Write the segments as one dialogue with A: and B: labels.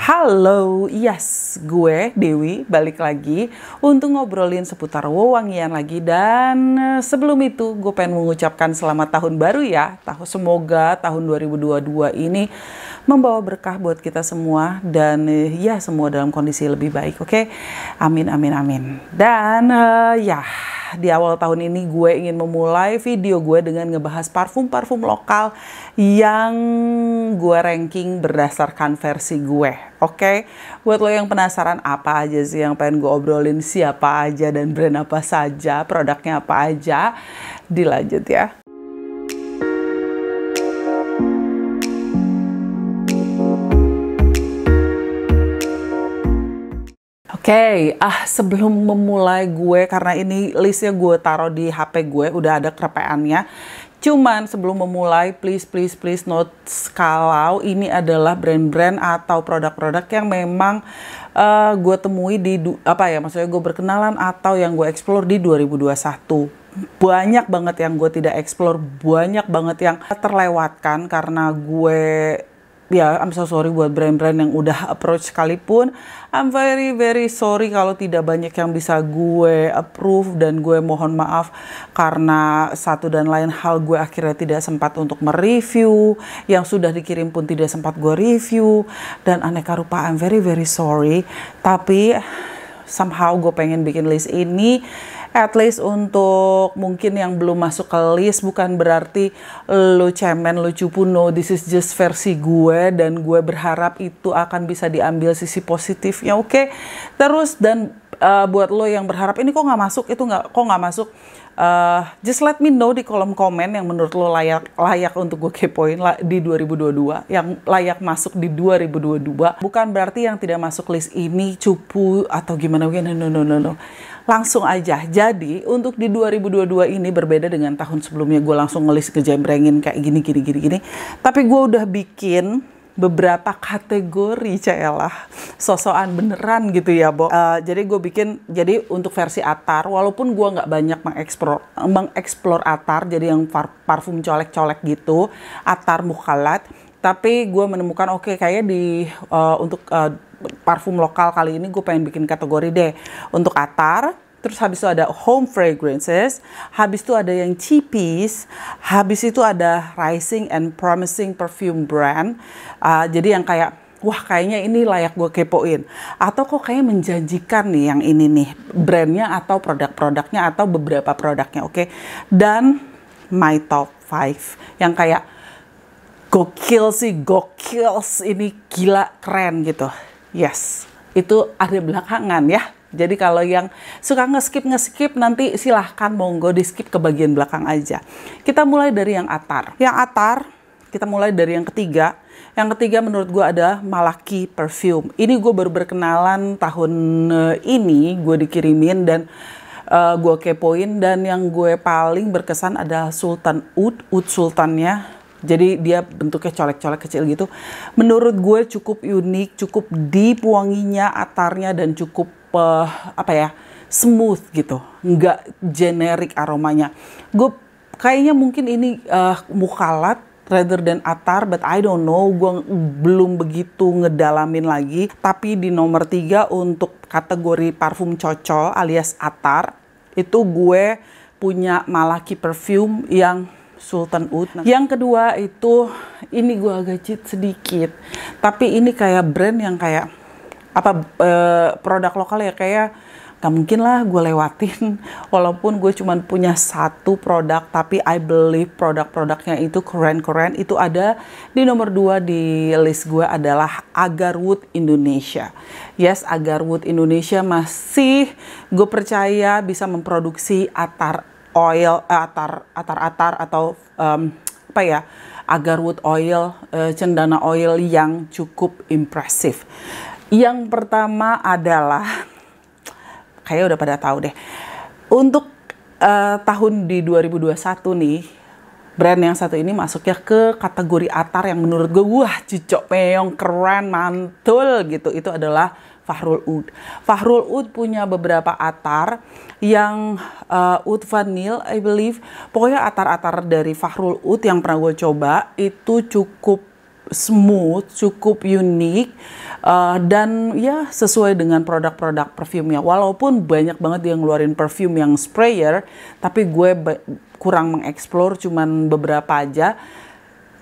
A: Halo, yes, gue Dewi balik lagi untuk ngobrolin seputar wewangian lagi. Dan sebelum itu gue pengen mengucapkan selamat tahun baru ya. Semoga tahun 2022 ini membawa berkah buat kita semua. Dan ya semua dalam kondisi lebih baik, oke? Amin, amin, amin. Dan ya di awal tahun ini gue ingin memulai video gue dengan ngebahas parfum-parfum lokal yang gue ranking berdasarkan versi gue. Oke, buat lo yang penasaran apa aja sih yang pengen gue obrolin, siapa aja dan brand apa saja, produknya apa aja, dilanjut ya. Oke, sebelum memulai gue, karena ini listnya gue taruh di HP gue, udah ada kerepeannya. Cuman sebelum memulai, please note kalau ini adalah brand-brand atau produk-produk yang memang gue temui di, maksudnya gue berkenalan atau yang gue explore di 2021. Banyak banget yang gue tidak explore, banyak banget yang terlewatkan karena gue... Ya, I'm so sorry buat brand-brand yang udah approach sekalipun. I'm very sorry kalau tidak banyak yang bisa gue approve, dan gue mohon maaf karena satu dan lain hal gue akhirnya tidak sempat untuk mereview. Yang sudah dikirim pun tidak sempat gue review, dan aneka rupa I'm very sorry. Tapi somehow gue pengen bikin list ini at least untuk mungkin yang belum masuk ke list. Bukan berarti lo cemen, lo cupu, no, this is just versi gue, dan gue berharap itu akan bisa diambil sisi positifnya, oke? Terus dan buat lo yang berharap ini kok nggak masuk, itu nggak masuk, just let me know di kolom komen yang menurut lo layak untuk gue kepoin di 2022, yang layak masuk di 2022. Bukan berarti yang tidak masuk list ini cupu atau gimana, no. Langsung aja. Jadi untuk di 2022 ini berbeda dengan tahun sebelumnya, gue langsung ngelis ngejembrengin kayak gini. Tapi gue udah bikin beberapa kategori, celah sosokan beneran gitu ya, Bo. Jadi gue bikin, jadi untuk versi Attar, walaupun gue nggak banyak mengeksplor Attar, jadi yang parfum colek-colek gitu, Attar Mukhallat, tapi gue menemukan kayak di untuk parfum lokal kali ini gue pengen bikin kategori deh untuk Attar. Terus habis itu ada home fragrances, habis itu ada yang cheapies, habis itu ada rising and promising perfume brand. Jadi yang kayak, wah kayaknya ini layak gue kepoin, atau kok kayaknya menjanjikan nih yang ini nih brandnya atau produk-produknya atau beberapa produknya, oke? Dan my top 5 yang kayak gokils, ini gila keren gitu. Yes, itu ada belakangan ya. Jadi kalau yang suka nge-skip nanti silahkan monggo di skip ke bagian belakang aja. Kita mulai dari yang Attar. Yang Attar kita mulai dari yang ketiga. Yang ketiga menurut gue ada Malaki Perfume. Ini gue baru berkenalan tahun ini, gue dikirimin dan gue kepoin, dan yang gue paling berkesan ada Sultan Oud Sultannya. Jadi dia bentuknya colek-colek kecil gitu. Menurut gue cukup unik, cukup deep wanginya Attarnya, dan cukup smooth gitu. Nggak generik aromanya. Gue kayaknya mungkin ini Mukhallat rather than Attar, but I don't know. Gue belum begitu ngedalamin lagi. Tapi di nomor 3 untuk kategori parfum cocol alias Attar, itu gue punya Malaki Perfume yang Sultan Oud. Yang kedua itu, ini gue agak cheat sedikit, tapi ini kayak brand yang kayak produk lokal ya, kayak gak mungkin lah gue lewatin. Walaupun gue cuma punya satu produk, tapi I believe produk-produknya itu keren. Itu ada di nomor 2 di list gue adalah Agarwood Indonesia. Yes, Agarwood Indonesia masih gue percaya bisa memproduksi Attar oil, Attar atau Agarwood oil, cendana oil yang cukup impresif. Yang pertama adalah, kayaknya udah pada tahu deh, untuk tahun di 2021 nih, brand yang satu ini masuknya ke kategori Attar yang menurut gue, wah cicok meong, keren, mantul gitu. Itu adalah Fahrul Oud. Fahrul Oud punya beberapa Attar yang Oud Vanille, I believe. Pokoknya Attar-Attar dari Fahrul Oud yang pernah gue coba itu cukup smooth, cukup unik, dan ya sesuai dengan produk-produk parfumnya. Walaupun banyak banget dia ngeluarin perfume yang sprayer, tapi gue kurang mengeksplor, cuman beberapa aja.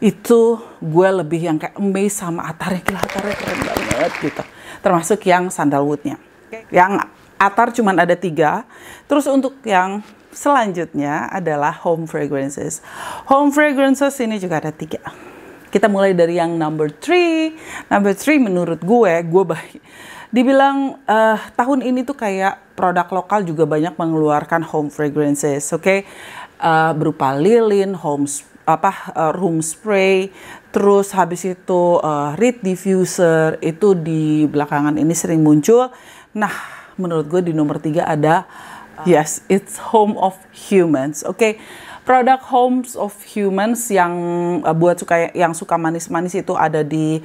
A: Itu gue lebih yang kayak amazed sama attarnya, gila attarnya keren banget gitu. Termasuk yang sandalwoodnya. Yang attar cuman ada 3. Terus untuk yang selanjutnya adalah home fragrances. Home fragrances ini juga ada 3. Kita mulai dari yang number 3. Number 3 menurut gue baik. Dibilang tahun ini tuh kayak produk lokal juga banyak mengeluarkan home fragrances, oke? Berupa lilin, room spray, terus habis itu reed diffuser, itu di belakangan ini sering muncul. Nah, menurut gue di nomor 3 ada yes, it's Home of Humans, oke? Produk Homes of Humans yang buat yang suka manis-manis itu ada di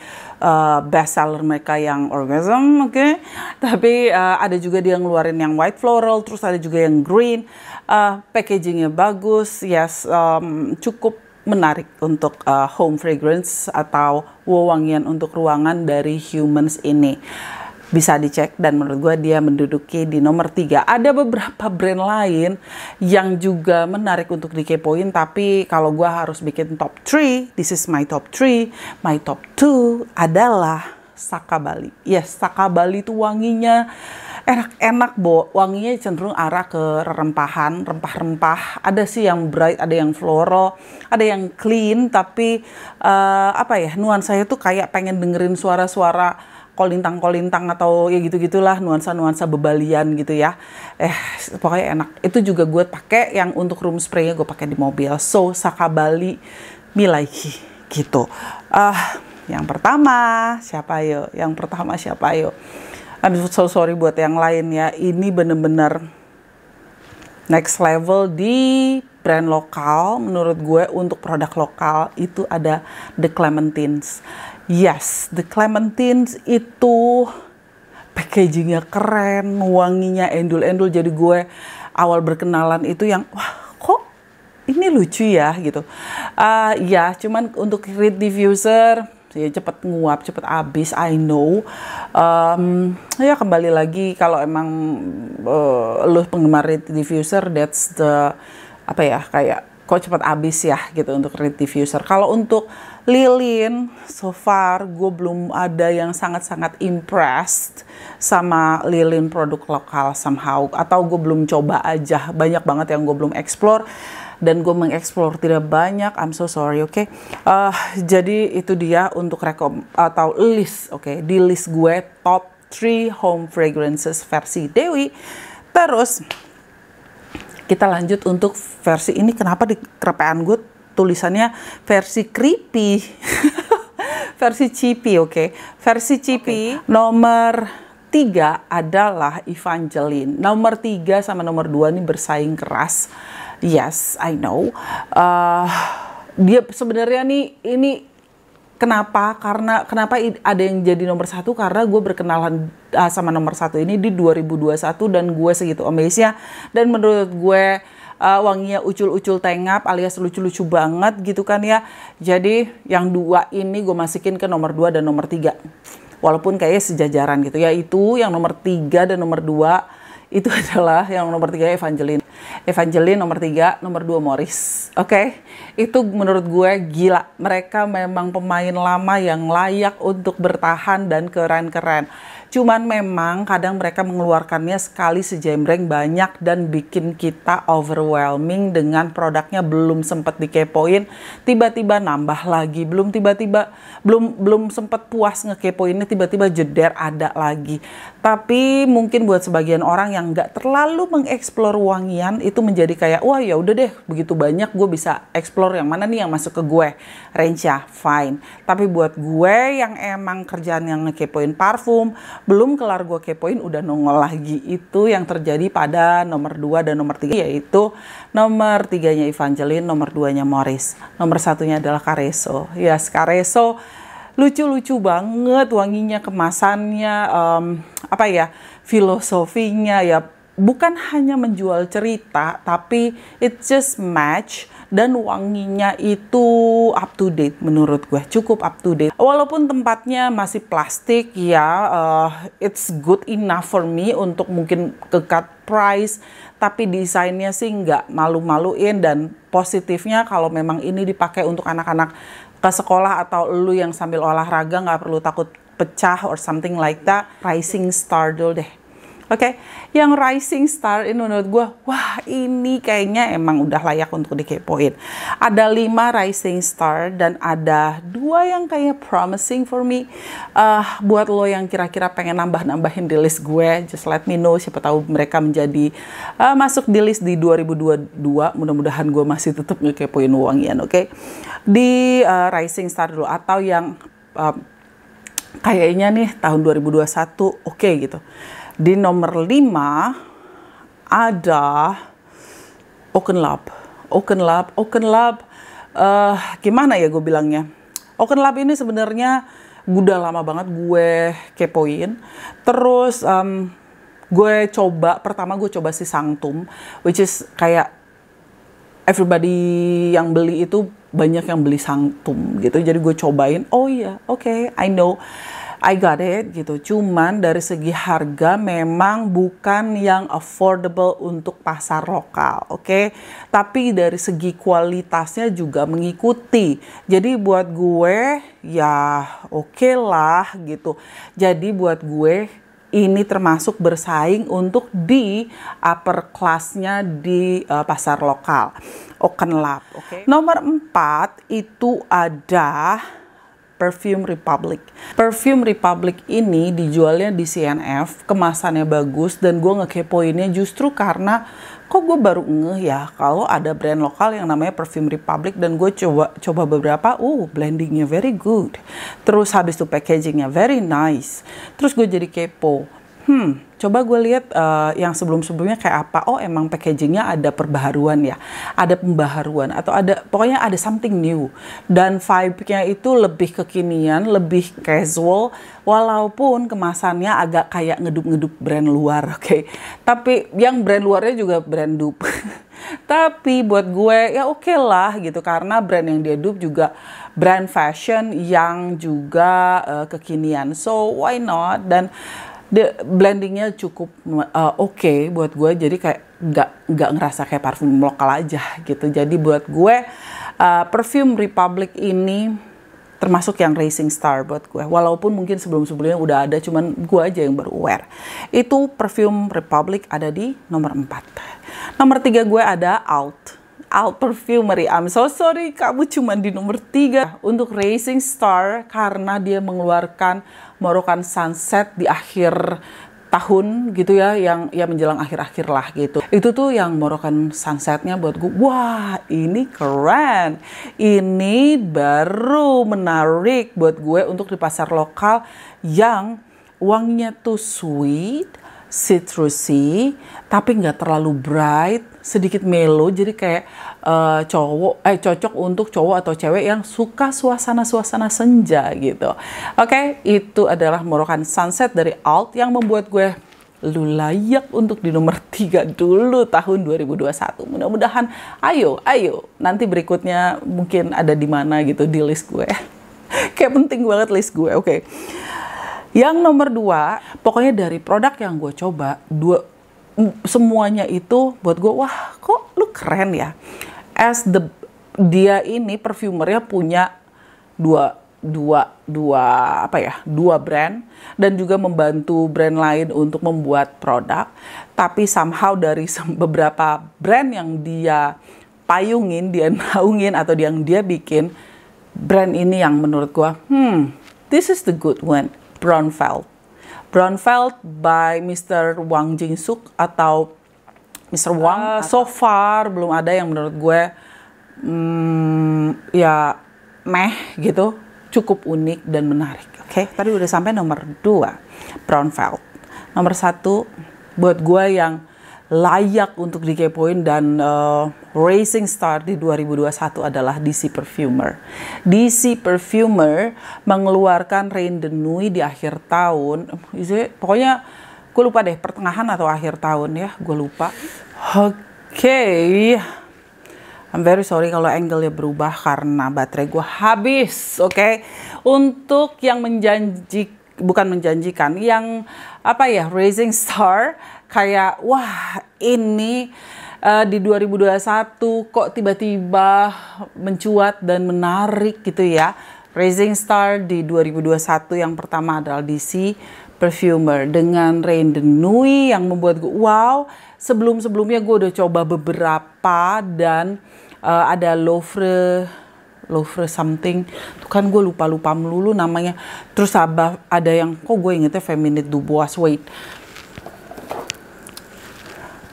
A: bestseller mereka yang Orgasm, oke? Tapi ada juga dia ngeluarin yang white floral, terus ada juga yang green. Packagingnya bagus, yes, cukup menarik untuk home fragrance atau wewangian untuk ruangan dari Humans ini. Bisa dicek dan menurut gue dia menduduki di nomor 3. Ada beberapa brand lain yang juga menarik untuk dikepoin, tapi kalau gue harus bikin top 3, this is my top 3. My top 2 adalah Saka Bali. Yes, Saka Bali itu wanginya enak-enak, wanginya cenderung arah ke rempahan, rempah-rempah. Ada sih yang bright, ada yang floral, ada yang clean, tapi nuansanya tuh kayak pengen dengerin suara-suara kolintang-kolintang atau ya gitu-gitulah, nuansa-nuansa bebalian gitu ya. Pokoknya enak. Itu juga gue pakai yang untuk room spray-nya gue pakai di mobil. So, Saka Bali milaihi gitu. Yang pertama siapa yo? I'm so sorry buat yang lain ya. Ini bener-bener next level di brand lokal. Menurut gue untuk produk lokal itu ada The Clementines. Yes, The Clementines itu packagingnya keren, wanginya endul-endul. Jadi gue awal berkenalan itu yang wah kok ini lucu ya gitu. Ya cuman untuk reed diffuser ya cepet nguap, cepet habis, I know. Ya kembali lagi kalau emang lo penggemar reed diffuser, that's the kayak kok cepet habis ya gitu untuk reed diffuser. Kalau untuk lilin, so far gue belum ada yang sangat-sangat impressed sama lilin produk lokal somehow, atau gue belum coba aja. Banyak banget yang gue belum explore. Dan gue mengeksplor tidak banyak, I'm so sorry, oke? Jadi itu dia untuk atau list, oke? Di list gue top 3 home fragrances versi Dewi. Terus kita lanjut untuk versi ini. Kenapa di kerepean gue tulisannya versi creepy? Versi cheapy, oke? Versi cheapy. Nomor 3 adalah Evangeline. Nomor 3 sama nomor 2 ini bersaing keras. Yes, I know. Dia sebenarnya nih ini kenapa? Kenapa ada yang jadi nomor 1? Karena gue berkenalan sama nomor 1 ini di 2021 dan gue segitu amazed-nya. Dan menurut gue wanginya ucul-ucul tengap alias lucu-lucu banget gitu kan ya. Jadi yang 2 ini gue masukin ke nomor 2 dan nomor 3. Walaupun kayaknya sejajaran gitu. Yaitu yang nomor 3 dan nomor 2 itu adalah yang nomor 3 Evangeline. Evangeline nomor 3, nomor 2 Morris. Oke? Itu menurut gue gila. Mereka memang pemain lama yang layak untuk bertahan dan keren-keren. Cuman memang kadang mereka mengeluarkannya sekali sejembreng banyak dan bikin kita overwhelming dengan produknya belum sempat dikepoin, tiba-tiba nambah lagi, belum sempat puas ngekepoinnya, tiba-tiba jeder ada lagi. Tapi mungkin buat sebagian orang yang nggak terlalu mengeksplor wangian itu menjadi kayak wah ya udah deh begitu banyak gue bisa explore yang mana nih yang masuk ke gue, range-nya fine. Tapi buat gue yang emang kerjaan yang ngekepoin parfum, belum kelar gue kepoin udah nongol lagi. Itu yang terjadi pada nomor 2 dan nomor 3, yaitu nomor 3-nya Evangeline, nomor 2-nya Morris, nomor 1-nya adalah Careso. Yes, Careso lucu-lucu banget wanginya, kemasannya, filosofinya ya bukan hanya menjual cerita, tapi it just match dan wanginya itu up to date menurut gue, cukup up to date. Walaupun tempatnya masih plastik ya, it's good enough for me untuk mungkin ke cut price, tapi desainnya sih nggak malu-maluin. Dan positifnya kalau memang ini dipakai untuk anak-anak ke sekolah atau lu yang sambil olahraga nggak perlu takut pecah or something like that. Rising Star dulu deh. Oke, yang Rising Star ini menurut gue, wah ini kayaknya emang udah layak untuk dikepoin. Ada 5 Rising Star dan ada 2 yang kayak promising for me. Buat lo yang kira-kira pengen nambah-nambahin di list gue, just let me know. Siapa tahu mereka menjadi masuk di list di 2022. Mudah-mudahan gue masih tetap ngekepoin wangian, oke? Di Rising Star dulu, atau yang kayaknya nih tahun 2021, oke gitu. Di nomor 5 ada Oaken Lab. Gimana ya gue bilangnya? Oaken Lab ini sebenarnya udah lama banget gue kepoin. Terus pertama gue coba si Sanctum, which is kayak everybody yang beli itu banyak yang beli Sanctum gitu. Jadi gue cobain, oh iya, oke, I know. I got it gitu. Cuman dari segi harga memang bukan yang affordable untuk pasar lokal, oke? Tapi dari segi kualitasnya juga mengikuti. Jadi buat gue ya oke lah gitu. Jadi buat gue ini termasuk bersaing untuk di upper class-nya di pasar lokal. Oaken Lab, oke? Nomor 4 itu ada Perfume Republic. Perfume Republic ini dijualnya di CNF, kemasannya bagus, dan gue ngekepoinnya justru karena kok gue baru ngeh ya kalau ada brand lokal yang namanya Perfume Republic, dan gue coba beberapa, blendingnya very good. Terus habis itu packagingnya very nice. Terus gue jadi kepo. Coba gue lihat yang sebelum-sebelumnya kayak apa. Oh, emang packagingnya ada perbaharuan ya, ada pembaharuan atau ada pokoknya ada something new. Dan vibe-nya itu lebih kekinian, lebih casual, walaupun kemasannya agak kayak ngedup-ngedup brand luar, oke? Tapi yang brand luarnya juga brand dupe. Tapi buat gue ya oke lah gitu, karena brand yang dia dupe juga brand fashion yang juga kekinian. So why not? Dan blendingnya cukup oke buat gue, jadi kayak nggak ngerasa kayak parfum lokal aja gitu. Jadi buat gue Perfume Republic ini termasuk yang Rising Star buat gue, walaupun mungkin sebelum-sebelumnya udah ada, cuman gue aja yang baru aware. Itu Perfume Republic ada di nomor 4. Nomor 3 gue ada Alt Perfumery. I'm so sorry, kamu cuma di nomor 3 untuk Rising Star karena dia mengeluarkan Moroccan Sunset di akhir tahun gitu ya, yang ya menjelang akhir-akhir lah gitu. Itu tuh yang Moroccan Sunsetnya buat gue, wah ini keren, ini baru menarik buat gue untuk di pasar lokal yang wanginya tuh sweet, citrusy, tapi nggak terlalu bright, sedikit mellow, jadi kayak cocok untuk cowok atau cewek yang suka suasana-suasana senja gitu. Oke, itu adalah Moroccan Sunset dari Alt yang membuat gue lu layak untuk di nomor 3 dulu tahun 2021. Mudah-mudahan ayo nanti berikutnya mungkin ada di mana gitu di list gue. Kayak penting banget list gue, oke. Yang nomor 2, pokoknya dari produk yang gue coba, semuanya itu buat gue, wah kok lu keren ya. Dia ini perfumernya punya dua brand, dan juga membantu brand lain untuk membuat produk. Tapi somehow dari beberapa brand yang dia payungin, dia naungin atau yang dia bikin, brand ini yang menurut gue, this is the good one. Brown Felt by Mr. Wang Jingsuk atau Mr. Wang. So far belum ada yang menurut gue ya meh gitu, cukup unik dan menarik. Oke, tadi udah sampai nomor 2 Brown Felt. Nomor 1 buat gue yang layak untuk dikepoin dan Rising Star di 2021 adalah DC Perfumer. DC Perfumer mengeluarkan Rain de Nuit di akhir tahun. Pokoknya gue lupa deh, pertengahan atau akhir tahun ya, gue lupa. Oke. I'm very sorry kalau angle-nya berubah karena baterai gue habis, oke? Untuk yang bukan menjanjikan, yang apa ya, Rising Star, kayak wah ini di 2021 kok tiba-tiba mencuat dan menarik gitu ya. Rising Star di 2021 yang pertama adalah DC Perfumer dengan Rain de Nuit yang membuat gue wow. Sebelum-sebelumnya gue udah coba beberapa dan ada Louvre something. Tuh kan gue lupa melulu namanya. Terus ada yang kok gue ingetnya Feminine du Bois. Wait.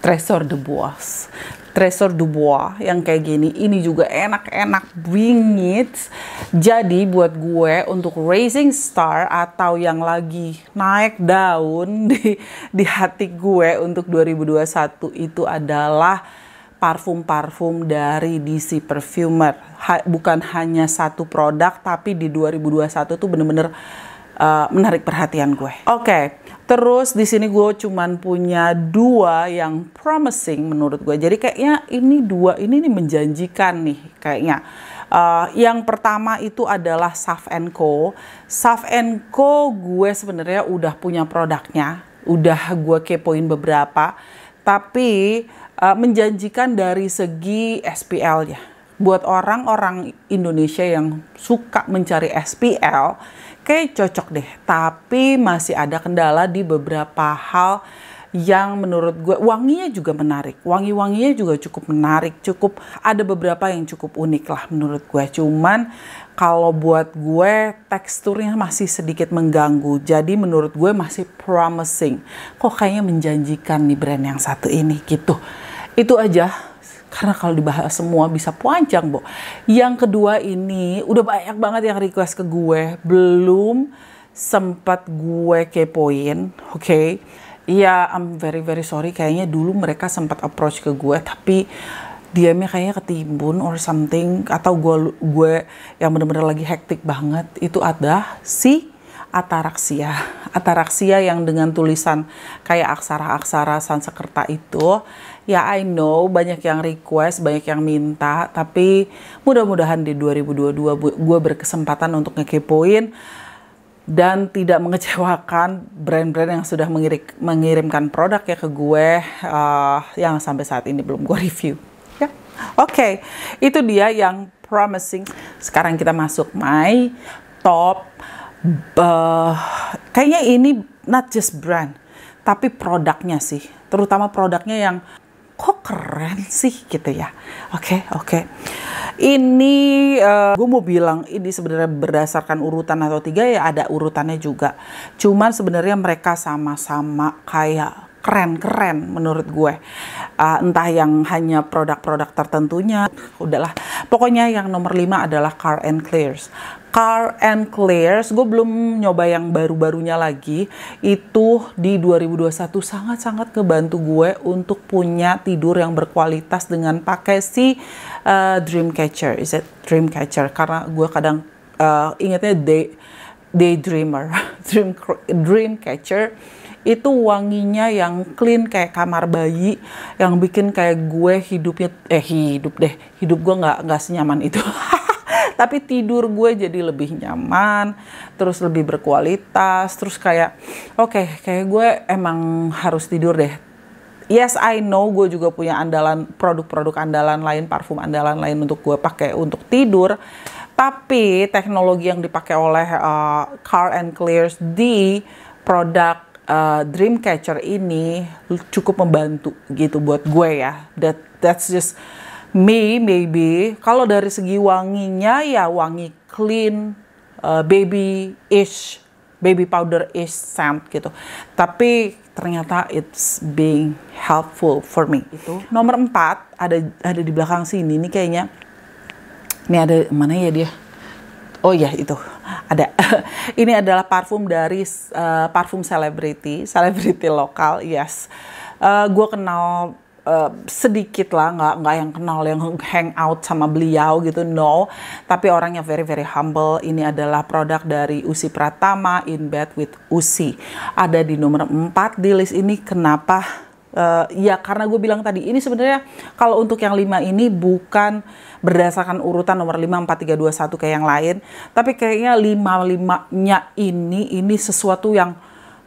A: Trésor du Bois yang kayak gini. Ini juga enak-enak bingit. Jadi buat gue untuk Rising Star atau yang lagi naik daun di hati gue untuk 2021 itu adalah parfum-parfum dari DC Perfumer. Bukan hanya satu produk, tapi di 2021 tuh bener-bener menarik perhatian gue. Oke, terus di sini gue cuman punya 2 yang promising menurut gue. Jadi kayaknya ini 2 ini nih menjanjikan nih kayaknya. Yang pertama itu adalah Sav & Co. Sav & Co gue sebenarnya udah punya produknya, udah gue kepoin beberapa, tapi menjanjikan dari segi SPL-nya. Buat orang-orang Indonesia yang suka mencari SPL, kayak cocok deh. Tapi masih ada kendala di beberapa hal yang menurut gue wanginya juga menarik. Wangi-wanginya juga cukup menarik. Cukup ada beberapa yang cukup unik lah menurut gue. Cuman kalau buat gue teksturnya masih sedikit mengganggu. Jadi menurut gue masih promising. Kok kayaknya menjanjikan nih brand yang satu ini gitu. Itu aja. Karena kalau dibahas semua bisa panjang, Bo. Yang kedua ini udah banyak banget yang request ke gue. Belum sempat gue kepoin, oke? Iya, I'm very sorry. Kayaknya dulu mereka sempat approach ke gue, tapi diamnya kayaknya ketimbun or something. Atau gue yang bener-bener lagi hektik banget. Itu ada si Ataraxia yang dengan tulisan kayak aksara-aksara Sanskerta itu. Ya I know banyak yang request, banyak yang minta, tapi mudah-mudahan di 2022 gue berkesempatan untuk ngekepoin dan tidak mengecewakan brand-brand yang sudah mengirimkan produk ya ke gue yang sampai saat ini belum gue review. Ya, oke. Itu dia yang promising. Sekarang kita masuk my top. Kayaknya ini not just brand, tapi produknya sih. Terutama produknya yang kok keren sih gitu ya. Oke. Ini gue mau bilang ini sebenarnya berdasarkan urutan atau 3 ya ada urutannya juga. Cuman sebenarnya mereka sama-sama kayak keren menurut gue. Entah yang hanya produk-produk tertentunya. Udahlah. Pokoknya yang nomor 5 adalah Car and Clears. Car and Clears, gue belum nyoba yang baru-barunya lagi. Itu di 2021 sangat-sangat ngebantu gue untuk punya tidur yang berkualitas dengan pakai si Dreamcatcher. Is it Dreamcatcher? Karena gue kadang ingetnya Daydreamer. Dreamcatcher itu wanginya yang clean kayak kamar bayi, yang bikin kayak gue hidup gue nggak senyaman itu. Tapi tidur gue jadi lebih nyaman, terus lebih berkualitas, terus kayak kayak gue emang harus tidur deh. Yes, I know gue juga punya produk-produk andalan lain, parfum andalan lain untuk gue pakai untuk tidur. Tapi teknologi yang dipakai oleh Car and Clears di produk Dreamcatcher ini cukup membantu gitu buat gue ya. That's just maybe. Kalau dari segi wanginya ya wangi clean, baby powder-ish scent gitu. Tapi ternyata it's being helpful for me. Itu nomor 4 ada di belakang sini nih kayaknya. Ini ada mana ya dia? Oh iya itu ada. Ini adalah parfum dari parfum selebriti lokal. Yes, gue kenal sedikit lah, nggak yang kenal yang hang out sama beliau gitu, no. Tapi orangnya very humble. Ini adalah produk dari Usi Pratama, In Bed with Usi. Ada di nomor 4 di list ini. Kenapa? Ya karena gue bilang tadi, ini sebenarnya kalau untuk yang 5 ini bukan berdasarkan urutan nomor 5, 4, 3, 2, 1 kayak yang lain. Tapi kayaknya 5-5-nya ini sesuatu yang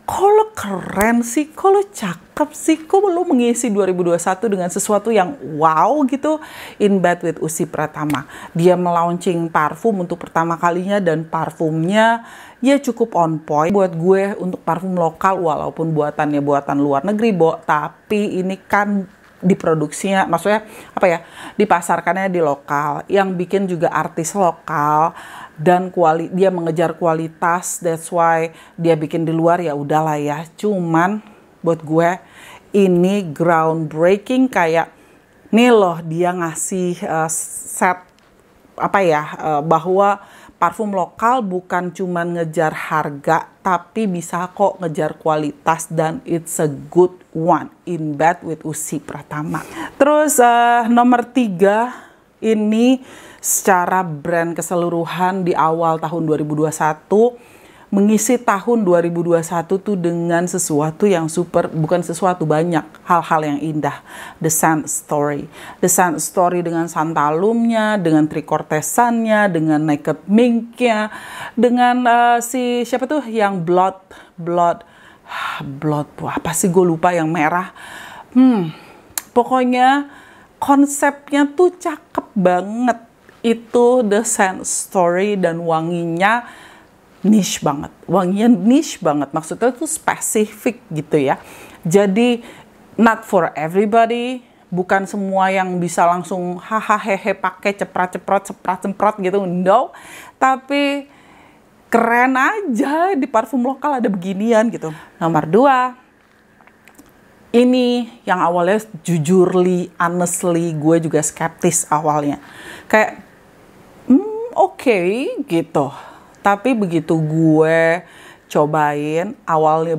A: kok lo keren sih, kok lo cakep sih, kok lo mengisi 2021 dengan sesuatu yang wow gitu. In Bed with Usi Pratama. Dia melaunching parfum untuk pertama kalinya dan parfumnya ya cukup on point buat gue untuk parfum lokal, walaupun buatannya buatan luar negeri, tapi ini kan diproduksinya, maksudnya apa ya, dipasarkannya di lokal, yang bikin juga artis lokal, dan dia mengejar kualitas, that's why dia bikin di luar, ya udahlah ya. Cuman buat gue ini groundbreaking, kayak nih loh dia ngasih set apa ya, bahwa parfum lokal bukan cuma ngejar harga, tapi bisa kok ngejar kualitas, dan it's a good one. In Bed with Usi Pratama. Terus nomor 3 ini secara brand keseluruhan di awal tahun 2021, mengisi tahun 2021 tuh dengan sesuatu yang super, bukan sesuatu, banyak hal-hal yang indah. The Scent Story. The Scent Story dengan santalumnya, dengan tricortesannya, dengan naked minknya, dengan si siapa tuh yang blood apa sih, gue lupa, yang merah. Pokoknya konsepnya tuh cakep banget. Itu The Scent Story, dan wanginya niche banget. Wanginya niche banget. Maksudnya tuh spesifik gitu ya. Jadi not for everybody. Bukan semua yang bisa langsung hahaha pakai semprot gitu. No. Tapi keren aja di parfum lokal ada beginian gitu. Nomor 2. Ini yang awalnya jujurly, honestly, gue juga skeptis awalnya. Kayak oke, gitu. Tapi begitu gue cobain,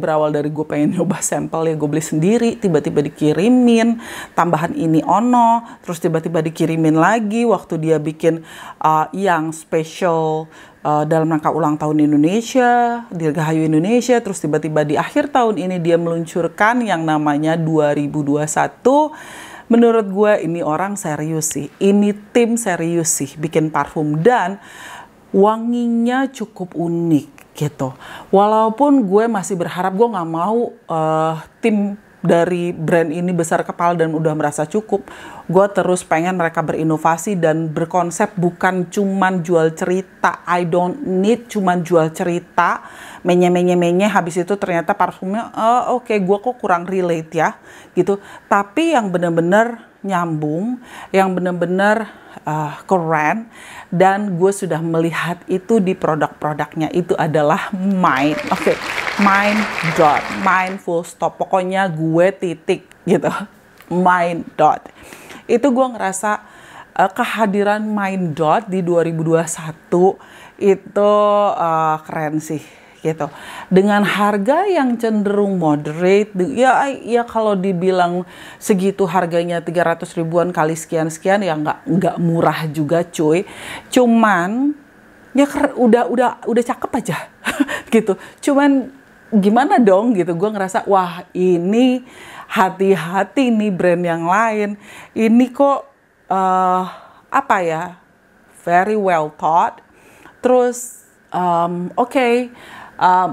A: berawal dari gue pengen nyoba sampel, ya gue beli sendiri, tiba-tiba dikirimin tambahan ini ono, terus tiba-tiba dikirimin lagi waktu dia bikin yang special dalam rangka ulang tahun Indonesia, Dirgahayu Indonesia. Terus tiba-tiba di akhir tahun ini dia meluncurkan yang namanya 2021. Menurut gue ini orang serius sih, ini tim serius sih bikin parfum, dan wanginya cukup unik gitu. Walaupun gue masih berharap, gue nggak mau tim dari brand ini besar kepala dan udah merasa cukup. Gue terus pengen mereka berinovasi dan berkonsep bukan cuman jual cerita. I don't need cuman jual cerita, menye habis itu ternyata parfumnya oke, gue kok kurang relate ya gitu. Tapi yang bener-bener nyambung, yang bener-bener keren, dan gue sudah melihat itu di produk-produknya, itu adalah Mine. Oke, Mine dot, Mine full stop, pokoknya gue titik gitu. Mine dot. Itu gue ngerasa kehadiran Mine dot di 2021 itu keren sih gitu. Dengan harga yang cenderung moderate, ya kalau dibilang segitu harganya 300 ribuan kali sekian-sekian, ya nggak murah juga cuy. Cuman ya udah cakep aja gitu. Cuman gimana dong gitu, gue ngerasa wah ini hati-hati nih brand yang lain. Ini kok apa ya, very well thought. Terus oke.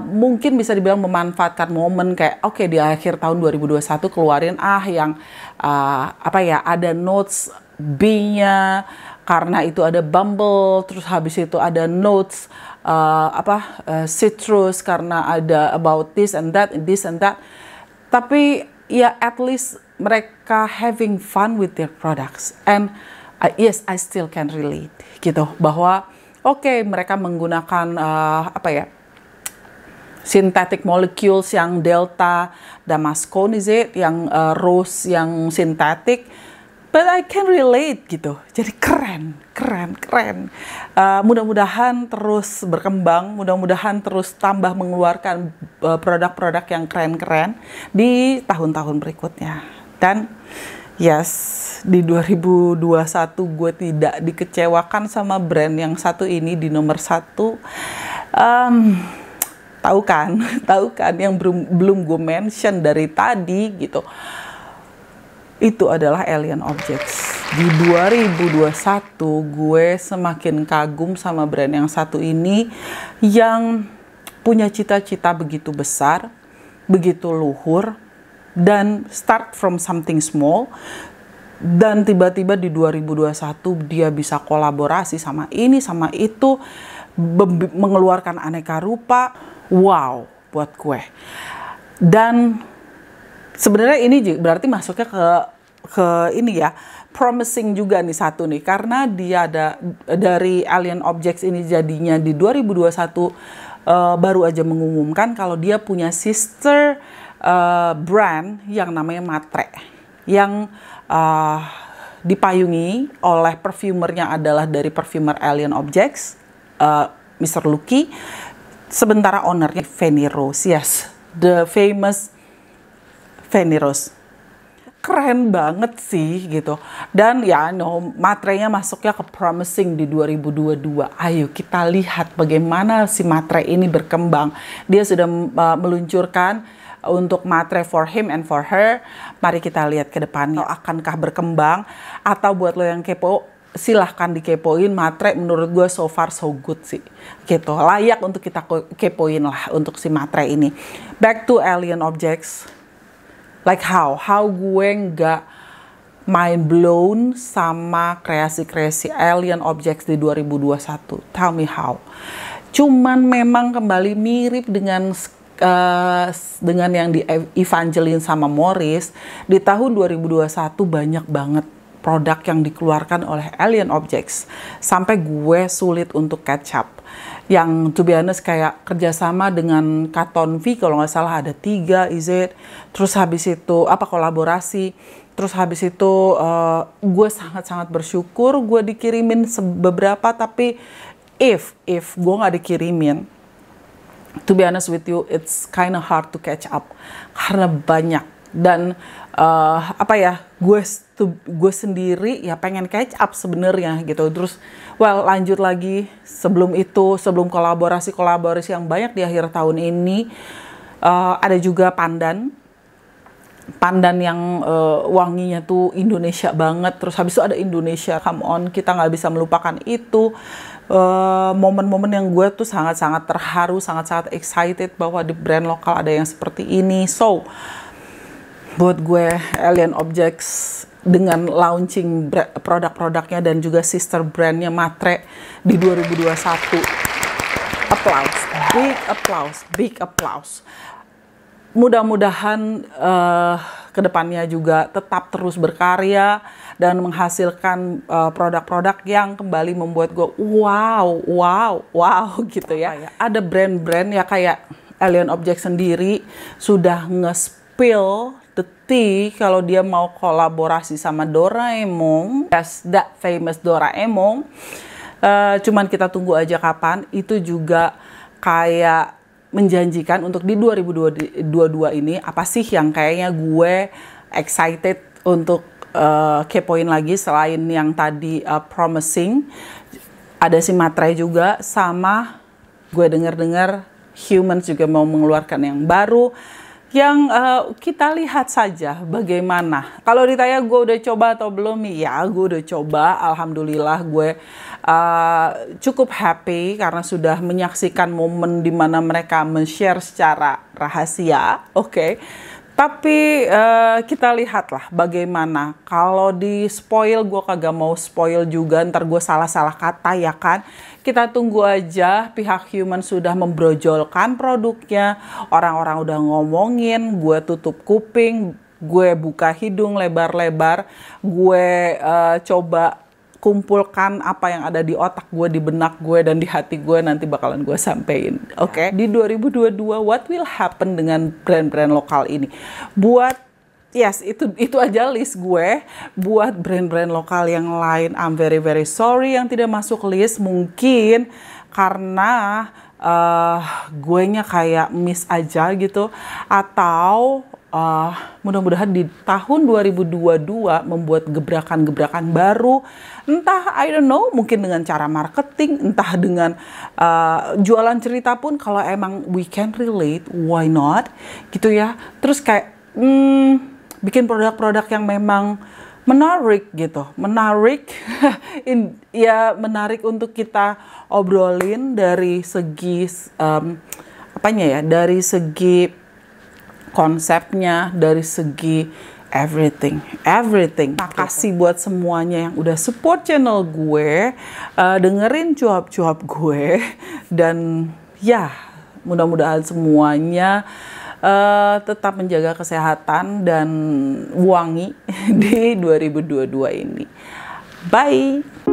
A: Mungkin bisa dibilang memanfaatkan momen, kayak oke, di akhir tahun 2021 keluarin yang apa ya, ada notes B-nya karena itu ada bumble, terus habis itu ada notes citrus karena ada about this and that. Tapi ya at least mereka having fun with their products, and yes, I still can relate gitu, bahwa oke, mereka menggunakan synthetic molecules yang Delta, Damasconizate, yang rose, yang sintetik, but I can relate gitu. Jadi keren. Mudah-mudahan terus berkembang, mudah-mudahan terus tambah mengeluarkan produk-produk yang keren-keren di tahun-tahun berikutnya. Dan yes, di 2021 gue tidak dikecewakan sama brand yang satu ini di nomor 1. Tahu kan yang belum gue mention dari tadi gitu. itu adalah Alien Objects. Di 2021 gue semakin kagum sama brand yang satu ini yang punya cita-cita begitu besar, begitu luhur, dan start from something small. Dan tiba-tiba di 2021 dia bisa kolaborasi sama ini, sama itu, mengeluarkan aneka rupa. Wow, buat gue. Dan sebenarnya ini berarti masuknya ke ini ya, promising juga nih satu nih, karena dia ada dari Alien Objects ini jadinya di 2021 baru aja mengumumkan kalau dia punya sister brand yang namanya Matre, yang dipayungi oleh perfumernya adalah dari perfumer Alien Objects, Mr. Lucky, sementara ownernya Fanny Rose, yes, the famous Fanny Rose. Keren banget sih gitu. Dan ya Matrenya masuknya ke promising di 2022. Ayo kita lihat bagaimana si Matre ini berkembang. Dia sudah meluncurkan untuk Matre for him and for her. Mari kita lihat ke depannya akankah berkembang, atau buat lo yang kepo silahkan dikepoin. Matre menurut gue so far so good sih gitu, layak untuk kita kepoin lah untuk si Matre ini. Back to Alien Objects. Like how gue nggak mind blown sama kreasi-kreasi Alien Objects di 2021. Tell me how. Cuman memang kembali mirip dengan yang di Evangeline sama Morris. Di tahun 2021 banyak banget produk yang dikeluarkan oleh Alien Objects sampai gue sulit untuk catch up. Yang to be honest kayak kerjasama dengan Cotton V kalau nggak salah ada 3 terus habis itu kolaborasi, terus habis itu gue sangat-sangat bersyukur gue dikirimin beberapa, tapi if gue nggak dikirimin, to be honest with you, it's kind of hard to catch up karena banyak. Dan gue sendiri ya pengen catch up sebenarnya gitu. Terus lanjut lagi sebelum kolaborasi yang banyak di akhir tahun ini, ada juga pandan yang wanginya tuh Indonesia banget. Terus habis itu ada Indonesia, come on, kita nggak bisa melupakan itu. Momen-momen yang gue tuh sangat-sangat terharu, sangat-sangat excited bahwa di brand lokal ada yang seperti ini. So buat gue Alien Objects dengan launching produk-produknya dan juga sister brandnya Matre di 2021, big applause. Mudah-mudahan kedepannya juga tetap terus berkarya dan menghasilkan produk-produk yang kembali membuat gue wow gitu ya. Ada brand-brand ya kayak Alien Objects sendiri sudah nge-spill the tea kalau dia mau kolaborasi sama Doraemon. Yes, that famous Doraemon. Cuman kita tunggu aja kapan. Itu juga kayak menjanjikan untuk di 2022 ini. Apa sih yang kayaknya gue excited untuk kepoin lagi selain yang tadi promising. Ada si Matre juga, sama gue dengar Humans juga mau mengeluarkan yang baru. Yang kita lihat saja bagaimana. Kalau ditanya gue udah coba atau belum, ya gue udah coba. Alhamdulillah gue cukup happy karena sudah menyaksikan momen di mana mereka men-share secara rahasia. Oke. Tapi kita lihatlah bagaimana. Kalau di spoil, gue kagak mau spoil juga. Ntar gue salah-salah kata ya kan. Kita tunggu aja, pihak Human sudah membrojolkan produknya, orang-orang udah ngomongin, gue tutup kuping, gue buka hidung lebar-lebar, gue coba kumpulkan apa yang ada di otak gue, di benak gue, dan di hati gue, nanti bakalan gue sampein. Oke? Di 2022, what will happen dengan brand-brand lokal ini? Buat yes, itu aja list gue. Buat brand-brand lokal yang lain, I'm very very sorry yang tidak masuk list. Mungkin karena guenya kayak miss aja gitu. Atau mudah-mudahan di tahun 2022 membuat gebrakan-gebrakan baru. Entah, I don't know, mungkin dengan cara marketing, entah dengan jualan cerita pun. Kalau emang we can relate, why not? Gitu ya. Terus kayak bikin produk-produk yang memang menarik gitu, menarik, ya menarik untuk kita obrolin dari segi apanya ya, dari segi konsepnya, dari segi everything. Makasih buat semuanya yang udah support channel gue, dengerin cuap-cuap gue, dan ya mudah-mudahan semuanya tetap menjaga kesehatan dan wangi di 2022 ini. Bye!